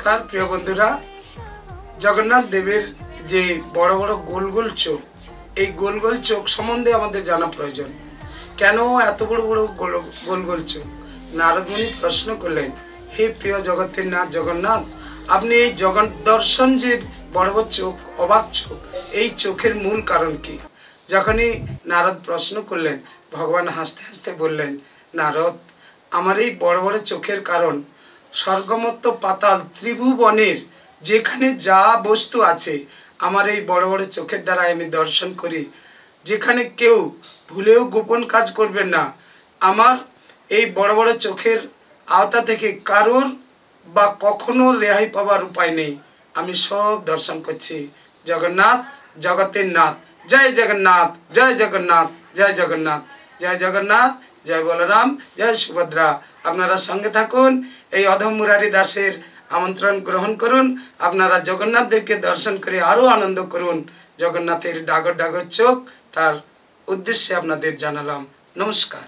নমস্কার প্রিয় বন্ধুরা, জগন্নাথ দেবের যে বড় বড় গোল গোল চোখ, এই গোল গোল চোখ সম্বন্ধে আমাদের জানা প্রয়োজন। কেন এত বড় বড় গোল গোল চোখ? নারদ মুনি প্রশ্ন করলেন, হে প্রিয় জগতের নাথ জগন্নাথ, আপনি এই জগৎ দর্শন যে বড় বড় চোখ, অবাক চোখ, এই চোখের মূল কারণ কি? যখনই নারদ প্রশ্ন করলেন, ভগবান হাসতে হাসতে বললেন, নারদ, আমার এই বড় বড় চোখের কারণ স্বর্গমত্ত পাতাল ত্রিভুবনের যেখানে যা বস্তু আছে, আমার এই বড় বড় চোখের দ্বারা আমি দর্শন করি। যেখানে কেউ ভুলেও গোপন কাজ করবেন না। আমার এই বড় বড় চোখের আওতা থেকে কারোর বা কখনো রেহাই পাওয়ার উপায় নেই। আমি সব দর্শন করছি। জগন্নাথ জগতের নাথ, জয় জগন্নাথ, জয় জগন্নাথ, জয় জগন্নাথ, জয় জগন্নাথ, জয় বলরাম, জয় সুভদ্রা। আপনারা সঙ্গে থাকুন, এই অধম মুরারি দাসের আমন্ত্রণ গ্রহণ করুন। আপনারা জগন্নাথ দেবকে দর্শন করে আরও আনন্দ করুন। জগন্নাথের ডাগর ডাগর চোখ, তার উদ্দেশ্যে আপনাদের জানালাম। নমস্কার।